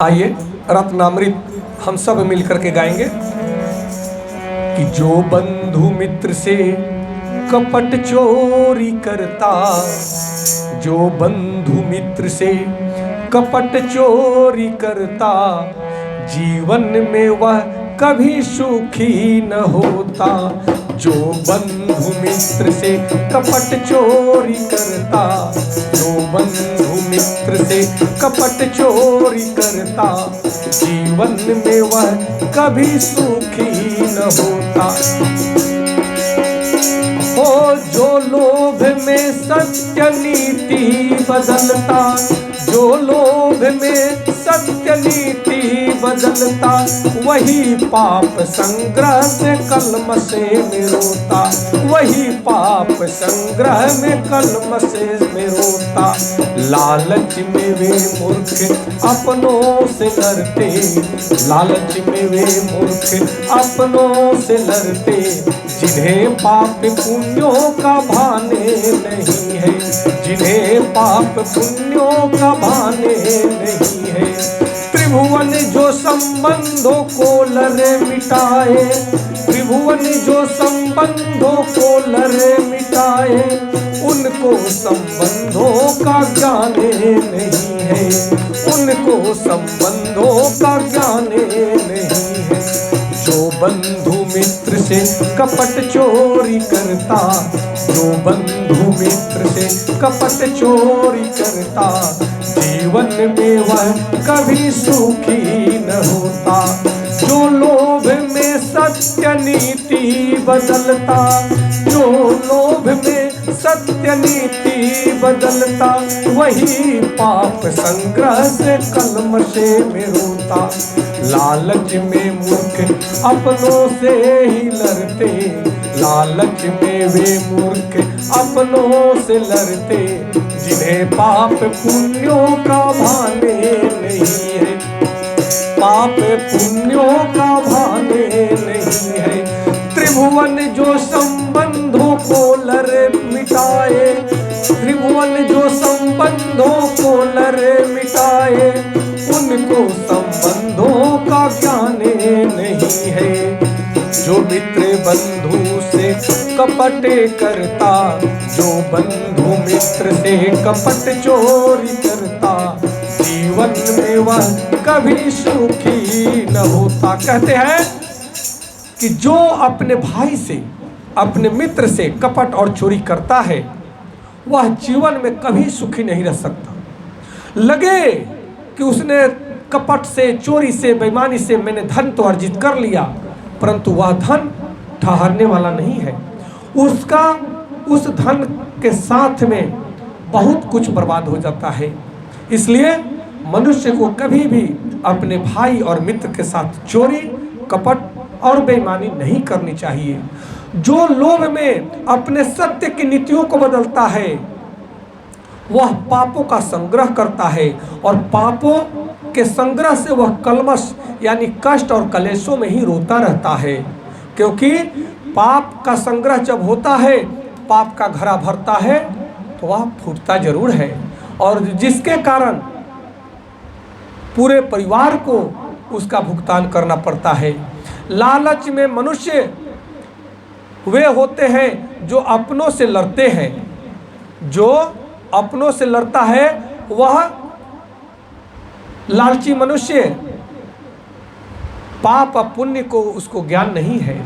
आइए रत्नामृत हम सब मिलकर के गाएंगे कि जो बंधु मित्र से कपट चोरी करता, जो बंधु मित्र से कपट चोरी करता, जीवन में वह कभी सुखी न होता। जो बंधु मित्र से कपट चोरी करता, जो बंधु मित्र से कपट चोरी करता, जीवन में वह कभी सुखी न होता। ओ जो लोभ में सत्य नीति बदलता, जो लोभ में सत्य नीति बदलता, वही पाप संग्रह से कलम से में रोता, वही पाप संग्रह में कलम से में रोता। लालच में वे मूर्ख अपनों से लड़ते, लालच में वे मूर्ख अपनों से लड़ते, जिन्हें पाप पुण्यों का भाने नहीं है, जिन्हें पाप पुण्यों का भाने नहीं है। त्रिभुवन जो संबंधों को लरे मिटाए, त्रिभुवन जो संबंधों को लरे मिटाए, उनको संबंधों का ज्ञान नहीं है, उनको संबंधों का ज्ञान नहीं है। जो बंधु मित्र से कपट चोरी करता, जो बंधु मित्र से कपट चोरी करता, जीवन में वह कभी सुखी न होता। जो लोभ में सत्य नीति बदलता, जो लोभ में सत्य नीति बदलता, वही पाप संग्रह से कलम से में रोता। लालच में मूर्ख अपनों से ही लड़ते, लालच में वे मूर्ख अपनों से लड़ते, जिन्हें पाप पुण्यों का भाने नहीं है, पाप पुण्यों का भाने नहीं है। त्रिभुवन जो संबंधों को लरे मिटाए, त्रिभुवन जो संबंधों को लरे मिटाए, उनको संबंधों का ज्ञान नहीं है। जो मित्र बंधु से कपट करता, जो बंधु मित्र से कपट चोरी करता, जीवन में वह कभी सुखी न होता। कहते हैं कि जो अपने भाई से, अपने मित्र से कपट और चोरी करता है, वह जीवन में कभी सुखी नहीं रह सकता। लगे कि उसने कपट से, चोरी से, बेईमानी से मैंने धन तो अर्जित कर लिया, परंतु वह धन ठहरने वाला नहीं है। उसका उस धन के साथ में बहुत कुछ बर्बाद हो जाता है। इसलिए मनुष्य को कभी भी अपने भाई और मित्र के साथ चोरी, कपट और बेईमानी नहीं करनी चाहिए। जो लोभ में अपने सत्य की नीतियों को बदलता है, वह पापों का संग्रह करता है, और पापों के संग्रह से वह कलमश यानी कष्ट और कलेशों में ही रोता रहता है। क्योंकि पाप का संग्रह जब होता है, पाप का घड़ा भरता है, तो वह फूटता जरूर है, और जिसके कारण पूरे परिवार को उसका भुगतान करना पड़ता है। लालच में मनुष्य वे होते हैं जो अपनों से लड़ते हैं, जो अपनों से लड़ता है वह लालची मनुष्य, पाप और पुण्य को उसको ज्ञान नहीं है।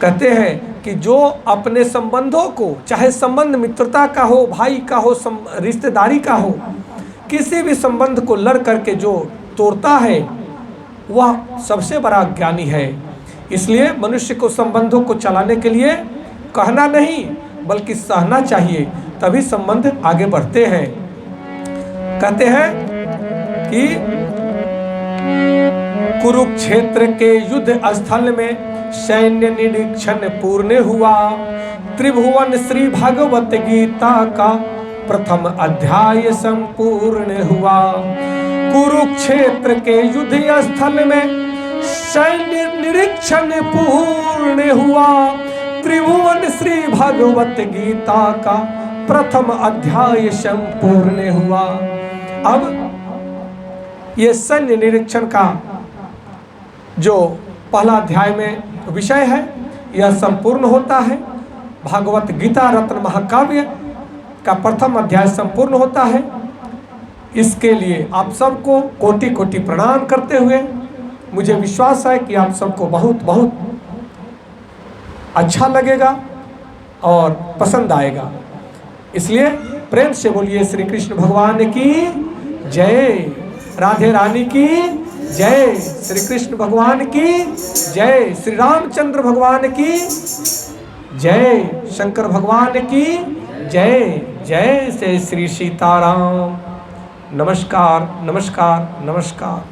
कहते हैं कि जो अपने संबंधों को, चाहे संबंध मित्रता का हो, भाई का हो, रिश्तेदारी का हो, किसी भी संबंध को लड़ करके जो तोड़ता है, वह सबसे बड़ा ज्ञानी है। इसलिए मनुष्य को संबंधों को चलाने के लिए कहना नहीं बल्कि सहना चाहिए, तभी संबंध आगे बढ़ते हैं। कहते हैं कि कुरुक्षेत्र के युद्ध स्थल में सैन्य निरीक्षण पूर्ण हुआ, त्रिभुवन श्री भगवत गीता का प्रथम अध्याय संपूर्ण हुआ। कुरुक्षेत्र के युद्ध स्थल में सैन्य निरीक्षण पूर्ण हुआ, त्रिभुवन श्री भगवत गीता का प्रथम अध्याय संपूर्ण हुआ। अब ये सैन्य निरीक्षण का जो पहला अध्याय में विषय है यह संपूर्ण होता है। भागवत गीता रत्न महाकाव्य का प्रथम अध्याय संपूर्ण होता है। इसके लिए आप सबको कोटि कोटि प्रणाम करते हुए मुझे विश्वास है कि आप सबको बहुत बहुत अच्छा लगेगा और पसंद आएगा। इसलिए प्रेम से बोलिए श्री कृष्ण भगवान की जय, राधे रानी की जय, श्री कृष्ण भगवान की जय, श्री रामचंद्र भगवान की जय, शंकर भगवान की जय। जय से श्री सीताराम। नमस्कार नमस्कार नमस्कार।